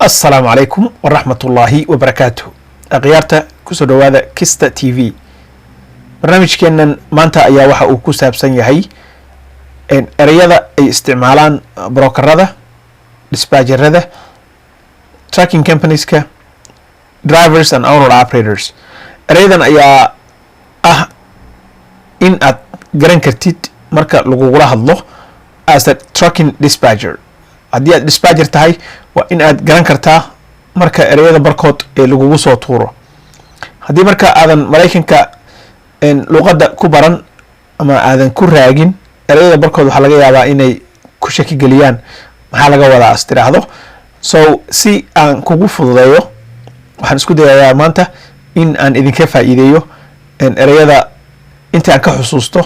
السلام عليكم ورحمة الله وبركاته. أغيارتا كسو دوادا كيستا تي في برنامج كينن مانتا أيا وحا او كساب سنيهي ان اريادا اي استعمالان بروكر ردا dispatcher ردا tracking companies ka drivers and owner operators اريادان أيا in ad garan kartid marka lagugula hadlo as a tracking dispatcher. haddii aad dispatcher tahay waa in aad garan kartaa marka ereyada barkood ee lagugu soo tuuro. haddii marka aadan maraykanka luqadda ku baran ama aadan ku raagin ereyada barkood waxaa laga yaabaa inay ku shaki geliyaan maxaa laga wadaa as tiraahdo. So si aan kugu fududeeyo waxaan isku dayayaa maanta in aan idinka faa'iideeyo ereyada inta aan ka xusuusto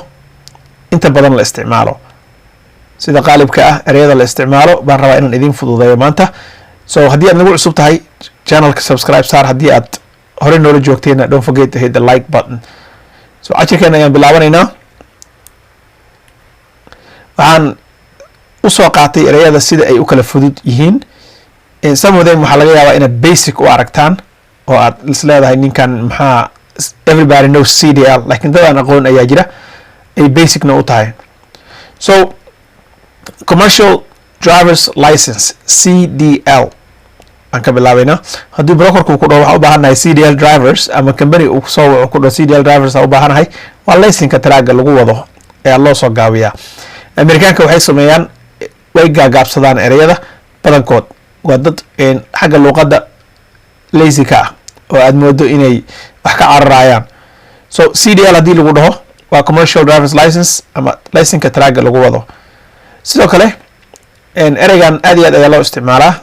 inta badan la isticmaalo. sida qaalibka ah ereyada la isticmaalo baan rabaa inaan idin fududeeyo maanta. So haddii aad nagu cusub tahay channelka subscribe saar, haddii aad hore noola joogteena don't forget to hit the like button. So cashirkeena ayaan bilaabanaynaa. waxaan usoo qaatay ereyada sida ay u kala fudud yihiin. some of them waxaa laga yaabaa inaad basic u aragtaan oo aad isleedahay ninkan maxaa everybody knows CDL, laakiin dadaan aqoon ayaa jira ay basicna u tahay. So commercial driver's license CDL aan ka bilaabaynaa. haddii brokerku ku dhaho waxaa u baahanahay CDL drivers ama company uu soo waco ku dhaho CDL drivers aa u baahanahay, waa laysinka taraaga lagu wado ayaa loo soo gaabiyaa. Amerikaanka waxay sameeyaan way gaagaabsadaan ereyada badankood. waa dad xagga luuqadda lazy ka ah oo aad moodo inay wax ka cararayaan. So CDL haddii lagu dhaho waa commercial driver's license ama laysinka taraaga lagu wado. sidoo kale ereygan aad iyo aad ayaa loo isticmaalaa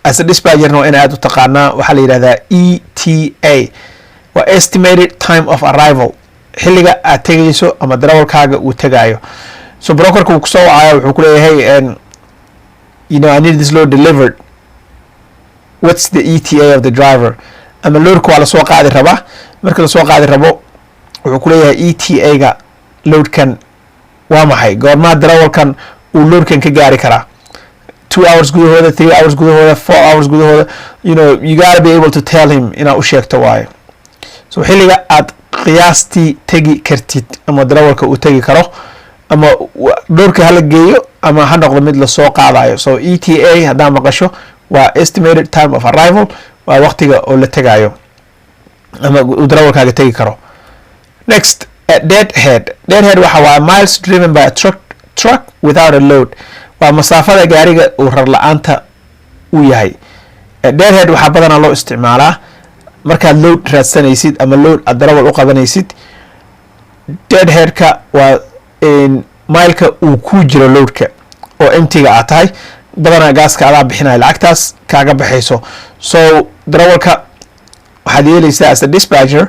as a dispatcherna waa in aad u taqaanaa. waxaa la yidhahdaa ETA waa estimated time of arrival, xilliga aad tegayso ama darawalkaaga uu tegaayo. So brokerka uu kusoo wacaya wuxuu ku leeyahay I need this load delivered, what's the ETA of the driver? ama loadka waa lasoo qaadi rabaa. marka lasoo qaadi rabo wuxuu ku leeyahay ETA ga loadkan waa maxay, goormaa darawalkan uu loadkan ka gaari karaa. 2 hours gudahooda, 3 hours gudahooda, 4 hours gudahooda. You gotta be able to tell him inaad u sheegto waayo. So xilliga aad qiyaastii tegi kartid ama darawalka uu tegi karo ama loadka hala geeyo ama ha noqdo mid lasoo qaadayo. So ETA haddaa maqasho waa estimated time of arrival, waa waqtiga oo la tegayo ama uu darawalkaaga tegi karo. Next, deadhead waxa waa miles driven by a truck without a load. waa masaafada gaariga uu rar la-aanta u yahay. deadhead waxaa badanaa loo isticmaalaa markaad load raadsanaysid ama load aad darawal u qabanaysid. deadheadka waa mileka uu ku jiro loadka oo emptyga aad tahay, badanaa gaaska adaa bixinaya, lacagtaas kaaga baxayso. So darawalka waxaad yeelaysaa as a dispatcher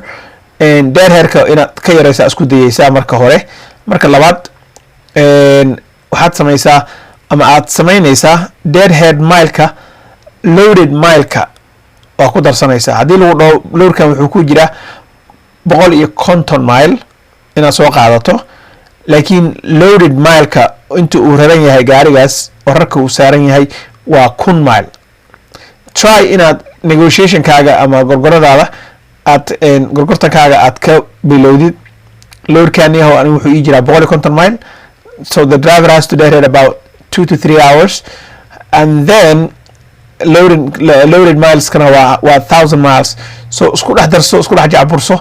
deadheadka inaad ka yaraysaa isku dayaysaa marka hore. marka labaad waxaad samaysaa ama aad samaynaysaa deadhead mileka loaded mileka waa ku darsanaysaa. haddii lagu dhaho loadkan wuxuu ku jiraa 150 mile inaad soo qaadato, laakiin loaded mileka inta uu raran yahay gaarigaas oo rarka uu saaran yahay waa 1000 mile. try inaad negotiationkaaga ama gorgoradaada aad gorgortankaaga aad ka bilowdid loadkan yahow anigu wuxuu ii jiraa 150 mile. So the driver has to deadhead about 2 to 3 hours and then loaded miles kana waa 1000 miles. So isku dhex darso, isku dhex jacburso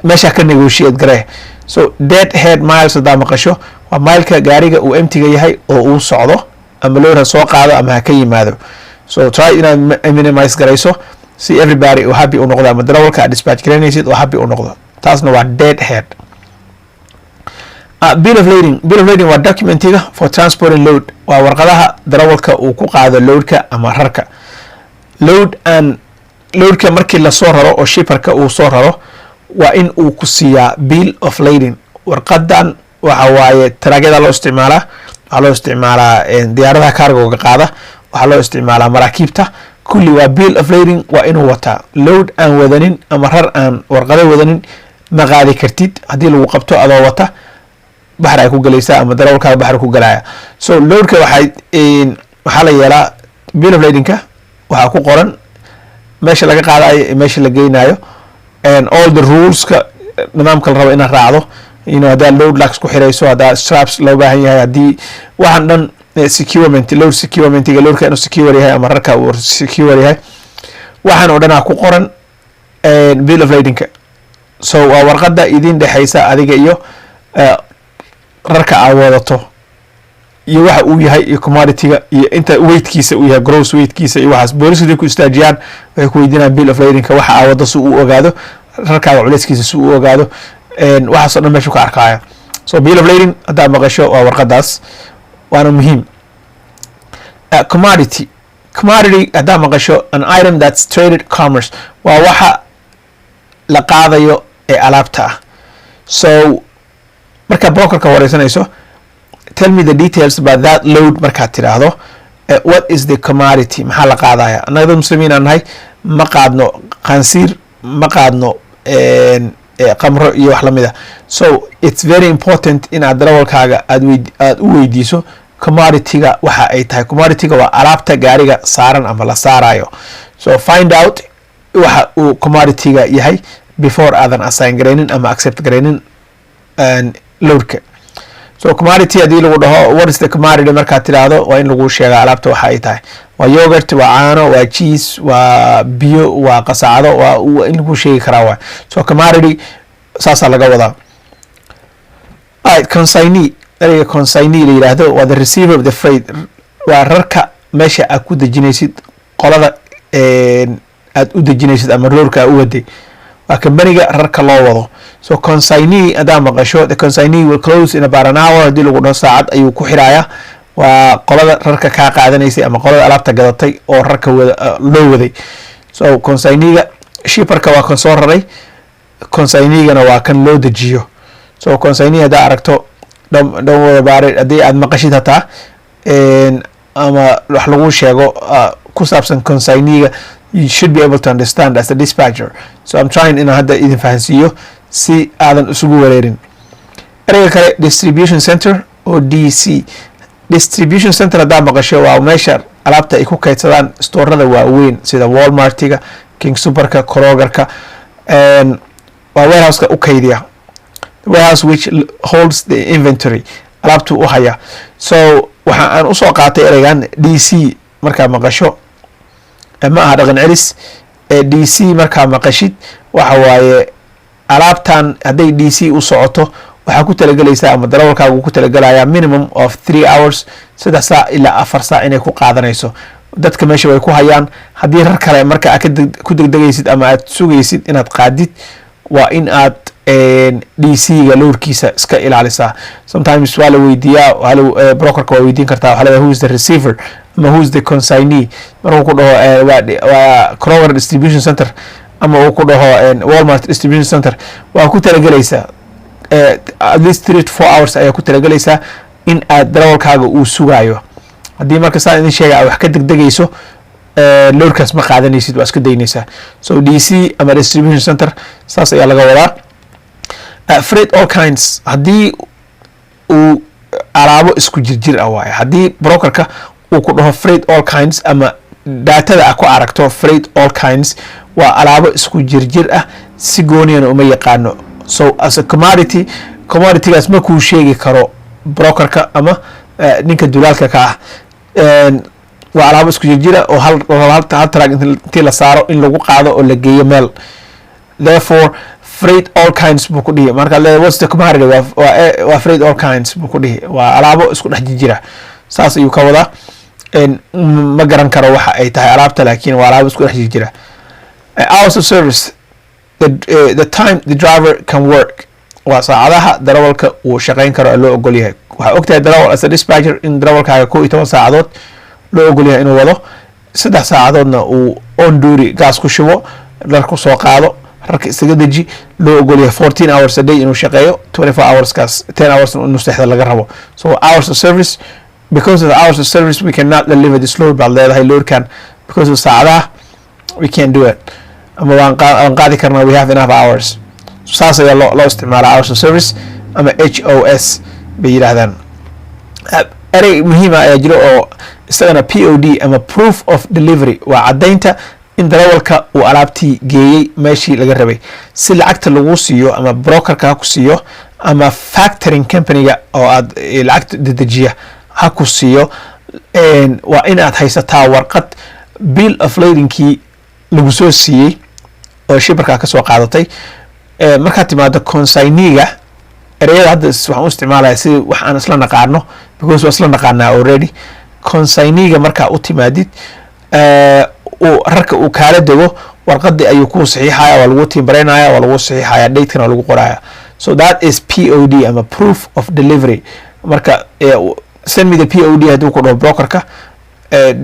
meesha ka negotiate garee. So deadhead miles haddaa maqasho waa mileka gaariga uu emptyga yahay oo uu socdo ama load ha soo qaado ama ha ka yimaado. So try inaad minimize garayso si everybody uu happy u noqdo ama darawalka aad dispatch garanaysid oo happy u noqdo. taasna waa deadhead. bill of lading waa documentiga for transporting load. waa warqadaha darawalka uu ku qaado loadka ama rarka. loadka markii lasoo raro oo shipperka uu soo raro waa in uu ku siiyaa bill of lading. warqadan waxa waaye taraagyada loo isticmaalaa, waxaa loo isticmaalaa diyaaradaha cargoga qaada, waxaa loo isticmaalaa maraakiibta. kulli waa bill of lading waa inuu wataa. load aan wadanin ama rar aan warqado wadanin ma qaadi kartid. haddii lagu qabto adoo wata baxar ay ku galaysaa ama darawalkaaga baxar ku galaya. So loadka waxaa la yeelaa bill of ladingka waxaa ku qoran meesha laga qaadayo iyo meesha la geynayo and all the ruleska nidaamka la rabo inaad raacdo haddaa load lax ku xirayso, haddaa straps loo baahan yahay, haddii waxaan dhan securement load securementiga loadka inuu secure yahay ama rarka uu secure yahay, waxaan oo dhanaa ku qoran bill of ladingka. So waa warqada idin dhexaysa adiga iyo rarka aad wadato iyo waxa uu yahay iyo commodityga iyo inta weightkiisa uu yahay, gross weightkiisa iyo waxaas. booliska ku istaajiyaan waxay ku weydiinayaan bill of ladingka, waxa aad wado si uu ogaado, rarkaaga culeyskiisa si uu ogaado, waxaasoo dhan meeshu ka arkaya. So bill of lading haddaa maqasho waa warqadaas, waana muhiim. Commodity haddaa maqasho an item that's traded commerce, waa waxa la qaadayo ee alaabta ah. So markaa brokerka wareysanayso, tell me the details about that load markaad tiraahdo, what is the commodity, maxaa la qaadaya. annaga muslimiin aan nahay ma qaadno qansiir, ma qaadno qamro iyo wax lamid ah. So it's very important inaad darawalkaaga aad u weydiiso commodityga waxa ay tahay. commodityga waa alaabta gaariga saaran ama la saarayo. So find out waxa uu commodityga yahay before aadan assign garaynin ama accept garaynin loadka. So commodity haddii lagu dhaho what is the commodity markaad tiraahdo, waa in lagu sheega alaabta waxa ay tahay. waa yogurt, waa caano, waa cheese, waa biyo, waa qasacado, waa in lagu sheegi karaa waay. So commodity saasaa laga wadaa. Consignee, ereyga consignee la yidhaahdo waa the receiver of the freight, waa rarka meesha aad ku dejinaysid, qolada aad u dejinaysid ama roorka aad u waday, waa kambaniga rarka loo wado. So consignee haddaa maqasho, the consignee will close in about an hour, haddii lagu dhaho saacad ayuu ku xiraaya. waa qolada rarka kaa qaadanaysay ama qolada alaabta gadatay oo rarka loo waday. So consigneega shipperka waa kan soo raray, consigneegana waa kan loo dejiyo. So consignee haddaa aragto dhan wada baare, haddii aad maqashid hataa ama wax lagu sheego ku saabsan consigneega, you should be able to understand as a dispatcher. So I'm trying inaan hadda idin fahansiiyo si aadan isugu wareerin. ereyga kale distribution center oo DC. distribution center haddaa maqasho waa meesha alaabta ay ku kaydsadaan stoorada waaweyn sida Walmartiga, King Superka, Krogerka, waa warehouseka u kaydiya, warehouse which holds the inventory, alaabtu u haya. So waxa aan usoo qaatay ereygan DC markaa maqasho, ma aha dhaqan celis. DC markaa maqashid waxa waaye alaabtan hadday DC u socoto waxaa ku talagelaysaa ama darawalkaagu ku talagelayaa minimum of 3 hours, 3 saac ilaa 4 saac inay ku qaadanayso. dadka meesha way ku hayaan. haddii rar kale marka aad ku degdegaysid ama aad sugaysid inaad qaadid, waa in aad DC-ga loadkiisa iska ilaalisaa. sometimes waa la weydiiyaa, brokerka waa weydiin kartaa, waxaa leedahay who is the receiver ama who is the consignee. markuu ku dhaho waa Kroger distribution center ama uu ku dhaho Walmart distribution center, waa ku talagelaysaa at least 3 to 4 hours ayaa ku talagelaysaa in aad darawalkaaga uu sugaayo. haddii marka saa idin sheega wax ka degdegayso, loadkaas ma qaadanaysid, waa iska daynaysaa. So DC ama distribution center saas ayaa laga wadaa. Freight all kinds, haddii uu alaabo isku jirjir ah waaye. haddii brokerka uu ku dhaho freight all kinds ama daatada a ku aragto freight all kinds, waa alaabo isku jirjir ah, si gooniyana uma yaqaano. So as a commoditygaas ma kuu sheegi karo brokerka ama ninka dulaalka ka ah. waa alaabo isku jirjira oo hal track intii la saaro in lagu qaado oo la geeyo meel. therefore freight all kinds buu ku dhihi. marka what's the commodity, waa freight all kinds buu ku dhihi, waa alaabo isku dhex jirjira. saas ayuu ka wadaa. ma garan karo waxa ay tahay alaabta, laakiin waa alaabo isku dhex jirjira. hours of service, the time the driver can work, waa saacadaha darawalka uu shaqayn karo ee loo ogol yahay. waxaa ogtahay darawal as a dispatcher in darawalkaaga 12 saacadood loo ogol yahay inuu wado, 3 saacadoodna uu on duty gaas ku shubo, dharku soo qaado, rarka isaga deji, loo ogol yahay 14 hours a day inuu shaqeeyo, 24 hours kaas 10 hours inuu seexda laga rabo. So hours of service, because of the hours of service we cannot deliver this load. baad leedahay loadkan because of saacadaha we can't do it, ama waan qaadi karnaa, we have enough hours. saas ayaa loo isticmaalaa hours of service ama HOS bay yidhaahdaan. erey muhiima ayaa jiro oo isagana POD ama proof of delivery waa caddaynta in darawalka uu alaabtii geeyey meeshii laga rabay si lacagta lagu siiyo ama brokerka ha ku siiyo ama factoring companyga oo aad lacagta dedejiya ha ku siiyo waa in aad haysataa warqad bill of ladingkii lagu soo siiyey oo shipperka ka soo qaadatay markaad timaado consigniga ereyada hadda waxaan u isticmaalaya si wax aan isla naqaano because waa isla naqaanaa already consigniga markaa u timaadid rarka uu kaala dego warqadii ayuu ku saxiixaya waa lagu timbaraynaya waa lagu saxiixaya datekan waa lagu qoraya so that is POD ama proof of delivery marka send me the POD hadduu ku dhaho brokerka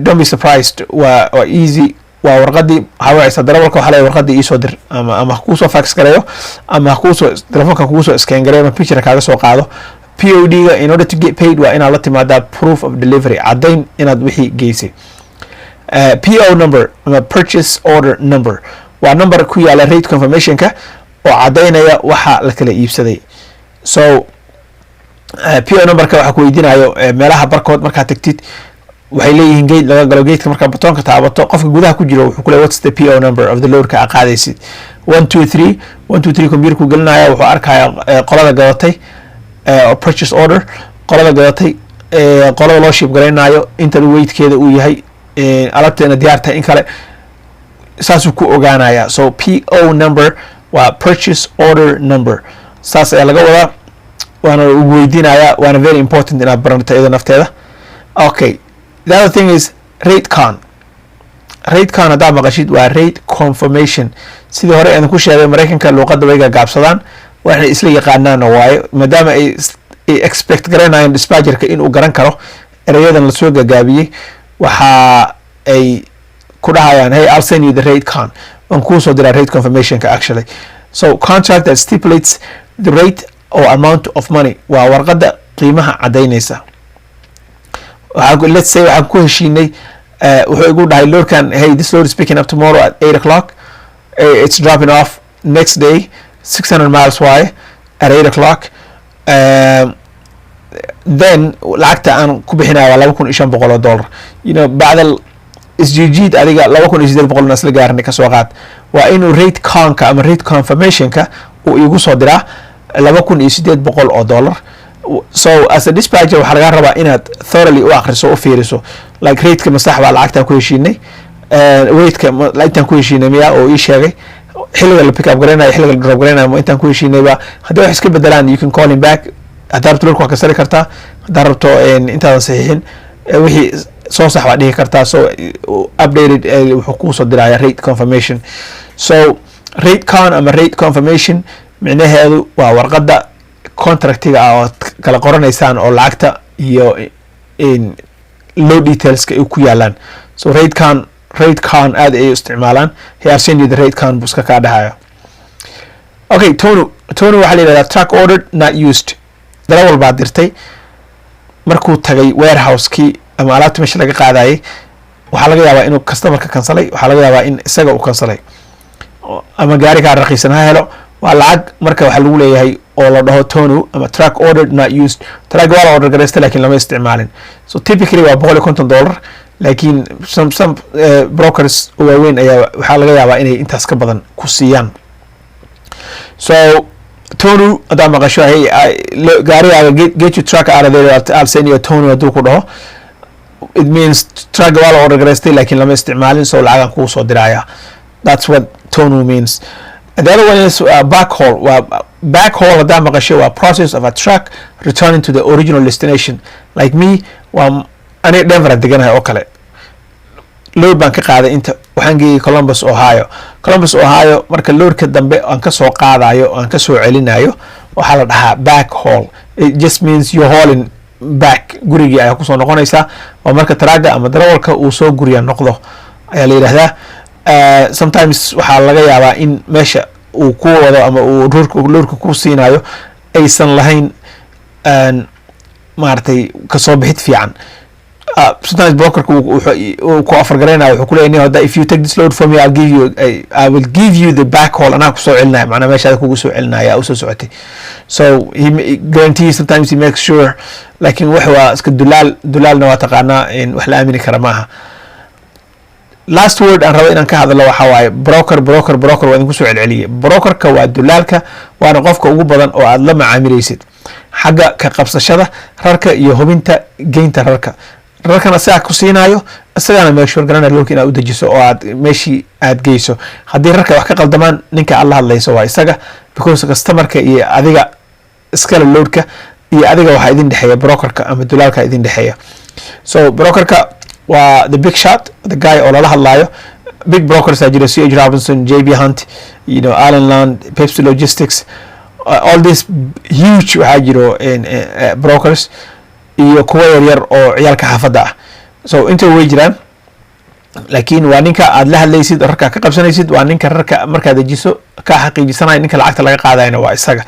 don't be surprised waa easy waa warqadii waxaa wacaysa darawalka waxaa leeyahay warqadii iisoo dir ama hakuusoo fax gareeyo ama hakuusoo telefoonka kuusoo scan gareeyo ama picture kaaga soo qaado POD-ga in order to get paid waa inaad la timaadaa proof of delivery caddayn inaad wixii geysay PO number ama purchase order number waa number ku yaala rate confirmationka oo caddaynaya waxa la kala iibsaday so PO numberka waxaa ku weydiinayo meelaha barkood markaad tagtid waxay leeyihiin gate laga galo gateka markaa batoonka taabato qofka gudaha ku jiro wuxuu ku leeyahay what's the PO number of the loadka aad qaadaysid 123 computerku gelinaya wuxuu arkaya qolada gadatay purchase order qolada gadatay qolada loo ship garaynayo inta weightkeeda uu yahay alaabteena diyaar tahay in kale saasuu ku ogaanaya so PO number waa purchase order number saas ayaa laga wadaa waana ugu weydiinaya waana very important inaad baranto iyada nafteeda okay the other thing is rate con haddaad maqashid waa rate confirmation sidii hore aan ku sheegay maraykanka luuqadda way gaabsadaan waxay isla yaqaanaan waaye maadaama ay expect garanayaan dispatcherka inuu garan karo erayadan la soo gagaabiyey waxa ay ku dhahayaan hey I'll send you the rate con waan kuu soo diraa rate confirmationka actually so contract that stipulates the rate or amount of money waa warqadda qiimaha caddaynaysa let's say waxaan ku heshiinay wuxuu igu dhahay loadkan hey this load is picking up tomorrow at 8 o'clock it's dropping off next day 600 miles waaye at 8 o'clock then lacagta aan ku bixinaya waa $2,500 you know bacdal isjijiid adiga $2,800 na isla gaarnay ka soo qaad waa inuu rate conka ama rate confirmationka uu igu soo diraa $2,800 so as a dispatcher waxaa laga rabaa inaad thoroughly u akhriso u fiiriso like rateka masax baa lacagtaan ku heshiinay weightka intaan ku heshiinay miya oo ii sheegay xilliga la pick up garaynayo xilliga la drop garaynayo ma intaan ku heshiinayba haddii wax iska bedelaan you can call him back haddaad rabto lurka waa ka sari kartaa haddaad rabto intaadan saxiixin wixii soo sax baa dhihi kartaa so updated wuxuu kuu soo diraya rate confirmation so rate con ama rate confirmation micnaheedu waa warqadda contractiga ah oo kala qoranaysaan oo lacagta iyo low detailska ay ku yaalaan so rate con aad ay isticmaalaan here send you the rate con buska ka dhahayo okay tonu waxaa la yidhahdaa truck ordered not used darawal baa dirtay markuu tagay warehouse-kii ama alaabta meesha laga qaadayay waxaa laga yaabaa inuu customerka kansalay waxaa laga yaabaa in isaga uu kansalay ama gaarigaa raqiisan ha helo waa lacag marka waxaa lagu leeyahay oo la dhaho tonu ama truck ordered not used truck waa la order garaysta laakiin lama isticmaalin so typically waa $150 laakiin some brokers waaweyn ayaa waxaa laga yaabaa inay intaas ka badan ku siiyaan so tonu haddaa maqasho hey gaarigaaga get your truck out of there I'll send you a tonu hadduu ku dhaho it means truck waa la order garaystay laakiin lama isticmaalin so lacagan kuu soo diraya that's what tonu means and the other one is backhaul backhaul haddaa maqasho waa process of a truck returning to the original destination like me waa aniga Denver deganahay oo kale load baan ka qaaday inta waxaan geeyay Columbus Ohio marka loadka dambe aan ka soo qaadayo aan ka soo celinayo waxaa la dhahaa backhaul it just means you're hauling back gurigii ayaa ku soo noqonaysaa oo marka taraaga ama darawalka uu soo guriya noqdo ayaa la yiraahdaa sometimes waxaa laga yaabaa in meesha uu ku wado ama uu loadka ku siinayo aysan lahayn maartay ka soo bixid fiican sometimes broker ku offer gareynayo wuxuu ku leeyahay if you take this load from me I will give you the backhaul anaa kusoo celinaya macnaa meeshaada kugu soo celinaya usoo socotay so he guarantees sometimes he makes sure laakiin wax waa iska dulaalna waa taqaanaa wax la aamini kara maaha. last word aan rabo inaan ka hadlo waxa waaye broker waa idinku soo celceliyay. brokerka waa dulaalka waana qofka ugu badan oo aad la macaamilaysid xagga ka qabsashada rarka iyo hubinta geynta rarkana sidaa ku siinayo isagana meeshuur garanaya loolka inaad u dejiso oo aad meeshii aad geyso. haddii rarka wax ka qaldamaan ninka aad la hadlayso waa isaga because customerka iyo adiga iskale loadka iyo adiga waxaa idin dhexeeya brokerka ama dulaalka idin dhexeeya. so brokerka waa the big shot, the guy oo lala hadlayo. big brokers aa jira C.H. Robinson, J.B. Hunt, Allen Land, Pepsi Logistics, all this huge waxaa jiro brokers iyo kuwa yaryar oo ciyaalka xaafadda ah. so inta way jiraan laakiin waa ninka aad la hadlaysid rarka ka qabsanaysid waa ninka rarka markaad dejiso ka xaqiijisanaya ninka lacagta laga qaadayna waa isaga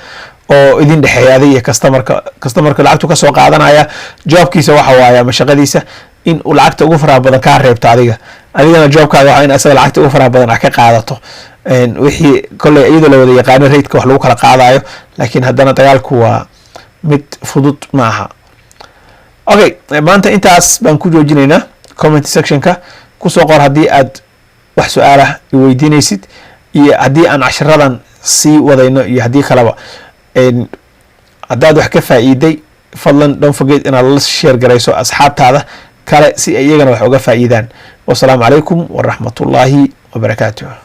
oo idin dhexeeya adiga iyo customerka lacagtu ka soo qaadanaya. joobkiisa waxa waaye ama shaqadiisa in uu lacagta ugu faraha badan kaa reebto adigana joobkaaga waa in asaga lacagta ugu faraha badan ka qaadato wixii kolley iyadoo la wada yaqaano raidka wax lagu kala qaadayo laakiin haddana dagaalku waa mid fudud ma aha. okay maanta intaas baan ku joojinaynaa. comment sectionka kusoo qor haddii aad wax su-aalah i weydiinaysid iyo haddii aan cashiradan sii wadayno iyo haddii kaleba haddaad wax ka faa'iiday fadlan don't forget inaad la share garayso asxaabtaada kale si ay iyagana wax uga faa'iidaan. wasalaamu calaykum waraxmatullaahi wabarakaatuh.